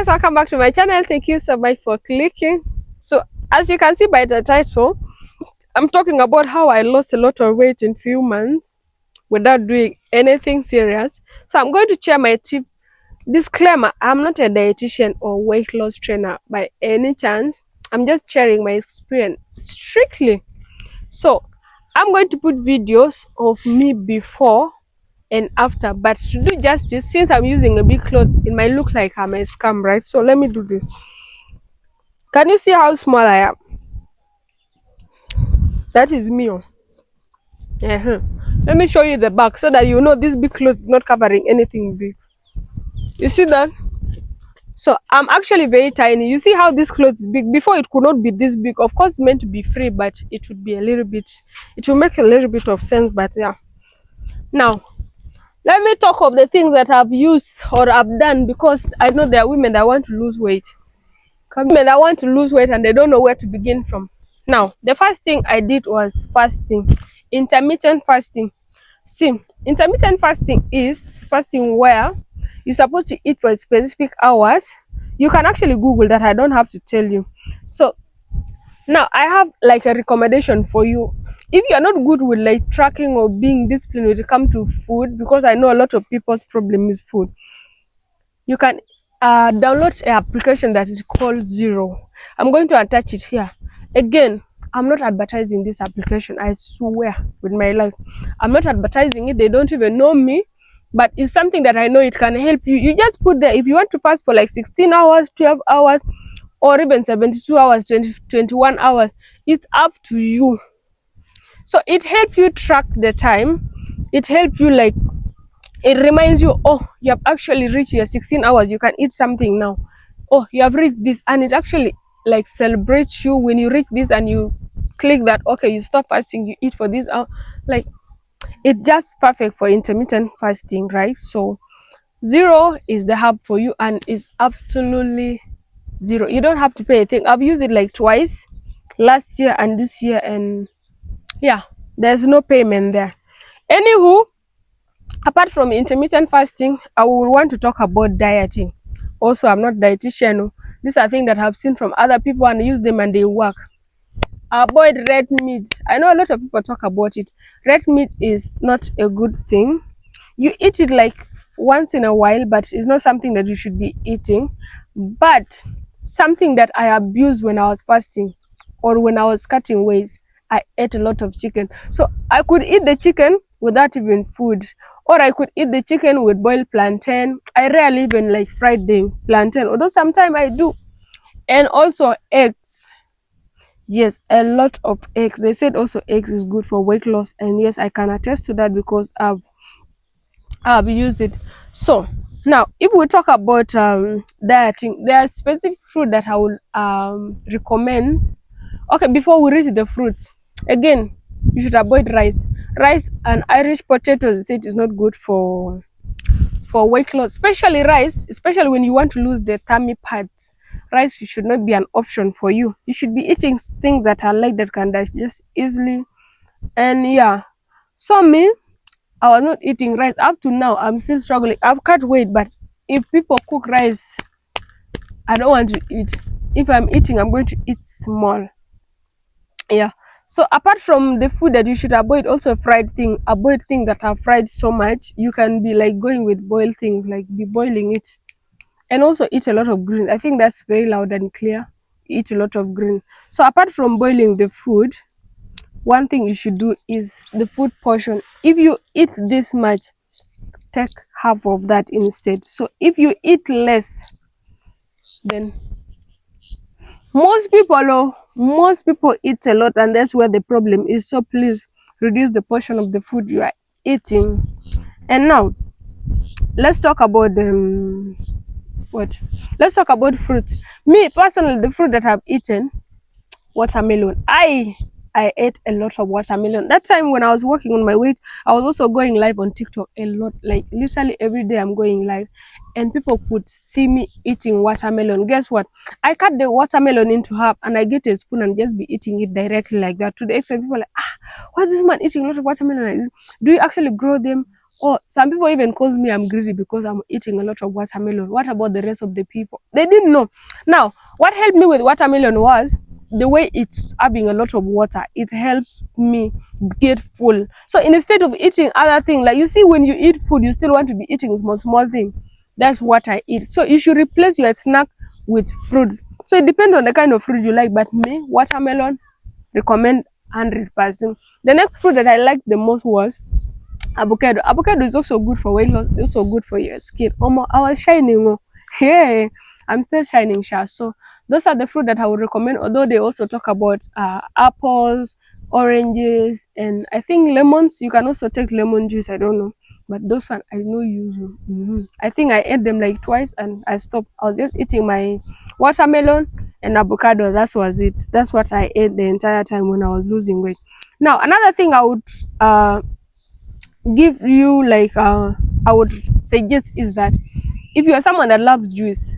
guys, welcome back to my channel. Thank you so much for clicking. So as you can see by the title, I'm talking about how I lost a lot of weight in few months without doing anything serious. So I'm going to share my tip. Disclaimer, I'm not a dietitian or weight loss trainer by any chance. I'm just sharing my experience strictly. So I'm going to put videos of me before and after, but to do justice, since I'm using a big clothes, it might look like I'm a scam, right? So let me do this. Can you see how small I am? That is me. Let me show you the back so that you know this big clothes is not covering anything big. You see that? So I'm actually very tiny. You see how this clothes is big? Before it could not be this big. Of course, it's meant to be free, but it would be a little bit, it will make a little bit of sense, but yeah. Now, let me talk of the things that I've used or I've done, because I know there are women that want to lose weight. Women that want to lose weight and they don't know where to begin from. Now, the first thing I did was fasting, intermittent fasting. See, intermittent fasting is fasting where you're supposed to eat for specific hours. You can actually Google that, I don't have to tell you. So now I have like a recommendation for you. If you are not good with like tracking or being disciplined when it comes to food, because I know a lot of people's problem is food, you can download an application that is called Zero. I'm going to attach it here. Again, I'm not advertising this application, I swear with my life. I'm not advertising it, they don't even know me, but it's something that I know it can help you. You just put there, if you want to fast for like 16 hours, 12 hours, or even 72 hours, 21 hours, it's up to you. So it helps you track the time, it helps you like, it reminds you, oh, you have actually reached your 16 hours, you can eat something now. Oh, you have reached this, and it actually like celebrates you when you reach this and you click that, okay, you stop fasting, you eat for this hour. Like, it's just perfect for intermittent fasting, right? So Zero is the hub for you, and is absolutely zero. You don't have to pay a thing. I've used it like twice, last year and this year, and yeah, there's no payment there. Anywho, apart from intermittent fasting, I will want to talk about dieting. Also, I'm not dietitian. These are things that I've seen from other people and use them and they work. Avoid red meat. I know a lot of people talk about it. Red meat is not a good thing. You eat it like once in a while, but it's not something that you should be eating. But something that I abused when I was fasting or when I was cutting weight, I ate a lot of chicken. So I could eat the chicken without even food, or I could eat the chicken with boiled plantain. I rarely even like fried the plantain, although sometimes I do. And also eggs. Yes, a lot of eggs. They said also eggs is good for weight loss, and yes, I can attest to that because I've used it. So now, if we talk about dieting, there are specific fruit that I will recommend. Okay, before we reach the fruits, again, you should avoid rice. Rice and Irish potatoes, it is not good for weight loss, especially rice, especially when you want to lose the tummy parts. Rice should not be an option for you. You should be eating things that are light, that can digest easily. And yeah, so me, I was not eating rice up to now. I'm still struggling. I've cut weight, but if people cook rice, I don't want to eat. If I'm eating, I'm going to eat small. Yeah. So apart from the food that you should avoid, also fried thing, avoid things that are fried so much. You can be like going with boiled things, like be boiling it. And also eat a lot of greens. I think that's very loud and clear. Eat a lot of green. So apart from boiling the food, one thing you should do is the food portion. If you eat this much, take half of that instead. So if you eat less, then most people eat a lot, and that's where the problem is. So please reduce the portion of the food you are eating. And now let's talk about let's talk about fruit. Me personally, the fruit that I've eaten, watermelon. I ate a lot of watermelon. That time when I was working on my weight, I was also going live on TikTok a lot. Like literally every day I'm going live, and people could see me eating watermelon. Guess what? I cut the watermelon into half and I get a spoon and just be eating it directly like that. To the extent people are like, what's this man eating a lot of watermelon like this? Do you actually grow them? Oh, some people even call me I'm greedy because I'm eating a lot of watermelon. What about the rest of the people? They didn't know. Now, what helped me with watermelon was the way it's having a lot of water. It helped me get full. So instead of eating other things, like you see, when you eat food, you still want to be eating small thing. That's what I eat. So you should replace your snack with fruits. So it depends on the kind of fruit you like. But me, watermelon, recommend 100%. The next fruit that I liked the most was avocado. Avocado is also good for weight loss, also good for your skin. I was shining. Oh. Yeah, I'm still shining, Sha. So those are the fruit that I would recommend. Although they also talk about apples, oranges, and I think lemons. You can also take lemon juice. I don't know, but those one I know use. I think I ate them like twice and I stopped. I was just eating my watermelon and avocado. That was it. That's what I ate the entire time when I was losing weight. Now another thing I would give you like I would suggest is that if you are someone that loves juice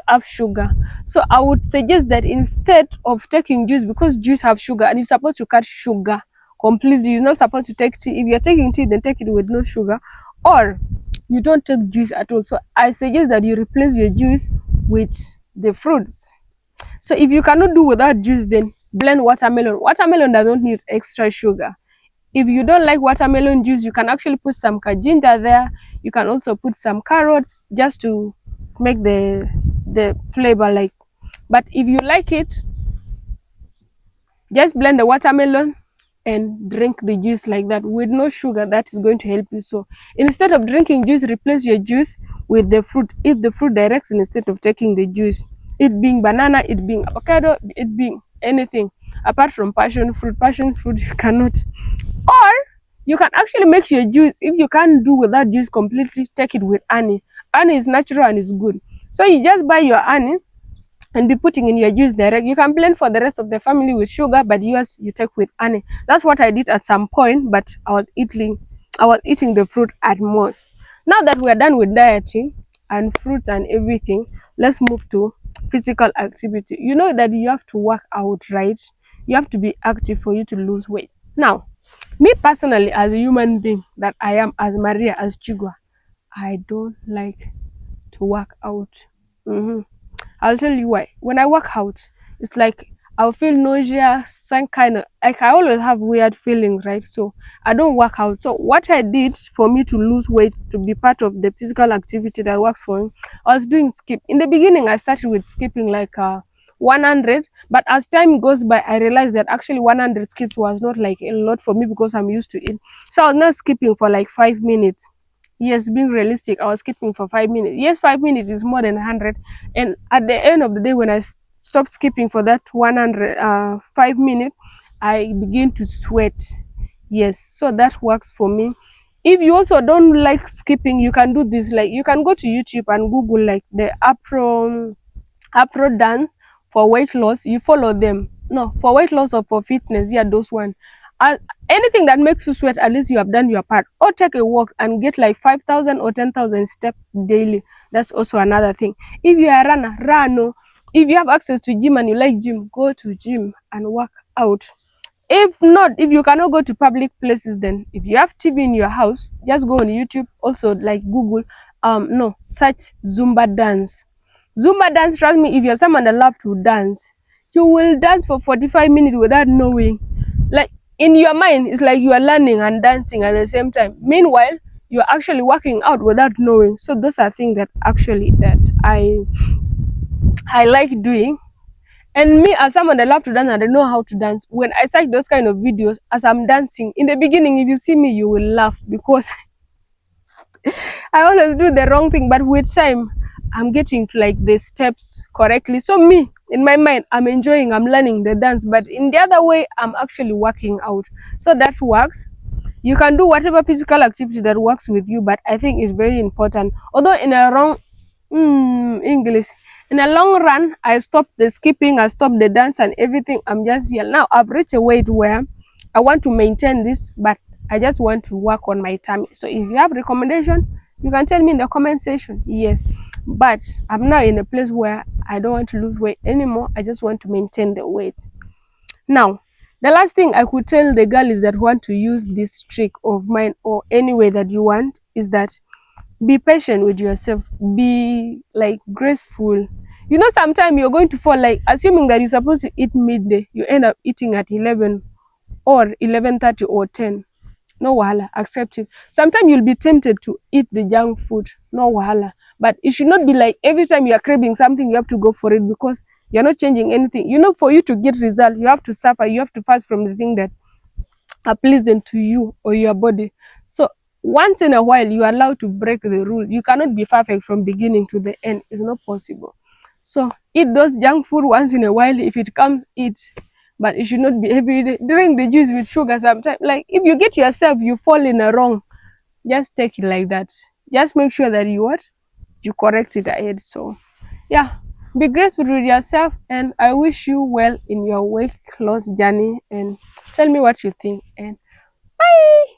have sugar, so I would suggest that instead of taking juice, because juice have sugar and you're supposed to cut sugar completely, you're not supposed to take tea. If you're taking tea, then take it with no sugar, or you don't take juice at all. So I suggest that you replace your juice with the fruits. So if you cannot do without juice, then blend watermelon does not need extra sugar. If you don't like watermelon juice, you can actually put some ginger there. You can also put some carrots just to make the flavor like. But if you like it, just blend the watermelon and drink the juice like that with no sugar. That is going to help you. So instead of drinking juice, replace your juice with the fruit. Eat the fruit direct instead of taking the juice. It being banana, it being avocado, it being anything apart from passion fruit. Passion fruit you cannot. Or you can actually make your juice. If you can't do without juice completely, take it with honey. Honey is natural and is good. So you just buy your honey and be putting in your juice direct. You can blend for the rest of the family with sugar, but yours you take with honey. That's what I did at some point, but I was eating the fruit at most. Now that we are done with dieting and fruits and everything, let's move to physical activity. You know that you have to work out, right? You have to be active for you to lose weight. Now, me personally, as a human being that I am, as Maria, as Chigwa, I don't like to work out. Mhm. I'll tell you why. When I work out, it's like I'll feel nausea, some kind of like I always have weird feelings, right? So I don't work out. So what I did for me to lose weight, to be part of the physical activity that works for me, I was doing skip. In the beginning, I started with skipping like 100, but as time goes by, I realized that actually 100 skips was not like a lot for me because I'm used to it. So I was not skipping for like 5 minutes. Yes, being realistic, I was skipping for 5 minutes. Yes, 5 minutes is more than 100. And at the end of the day, when I stopped skipping for that 5 minutes, I begin to sweat. Yes, so that works for me. If you also don't like skipping, you can do this. Like you can go to YouTube and Google like the Apro dance for weight loss. You follow them. No, for weight loss or for fitness, yeah, those one. Uh, Anything that makes you sweat, at least you have done your part. Or take a walk and get like 5,000 or 10,000 steps daily. That's also another thing. If you are a runner, run. Oh. If you have access to gym and you like gym, go to gym and work out. If not, if you cannot go to public places, then if you have TV in your house, just go on YouTube. Also, like Google, no, search Zumba dance. Zumba dance, trust me, if you're someone that love to dance, you will dance for 45 minutes without knowing. Like in your mind, it's like you are learning and dancing at the same time. Meanwhile, you're actually working out without knowing. So those are things that actually that I like doing. And me, as someone that love to dance and I know how to dance, when I search those kind of videos as I'm dancing, in the beginning, if you see me, you will laugh because I always do the wrong thing. But with time, I'm getting to like the steps correctly. So me, in my mind, I'm enjoying, I'm learning the dance. But in the other way, I'm actually working out. So that works. You can do whatever physical activity that works with you, but I think it's very important. Although in a wrong English. In a long run, I stopped the skipping, I stopped the dance and everything. I'm just here. Now I've reached a weight where I want to maintain this, but I just want to work on my tummy. So if you have recommendation, you can tell me in the comment section. Yes. But I'm now in a place where I don't want to lose weight anymore. I just want to maintain the weight. Now, The last thing I could tell the girl is that want to use this trick of mine, or any way that you want, is that be patient with yourself, be like graceful. You know, sometimes you're going to fall, like assuming that you're supposed to eat midday, you end up eating at 11 or 11:30 or 10. No wahala, accept it. Sometimes you'll be tempted to eat the junk food, no wahala. But it should not be like every time you are craving something, you have to go for it, because you're not changing anything. You know, for you to get result, you have to suffer, you have to fast from the thing that are pleasant to you or your body. So once in a while, you are allowed to break the rule. You cannot be perfect from beginning to the end. It's not possible. So eat those junk food once in a while. If it comes, eat. But it should not be every day. Drink the juice with sugar sometimes. Like if you get yourself, you fall in a wrong, just take it like that. Just make sure that you what? You correct it ahead. So yeah. Be graceful with yourself, and I wish you well in your weight loss journey, and tell me what you think, and bye.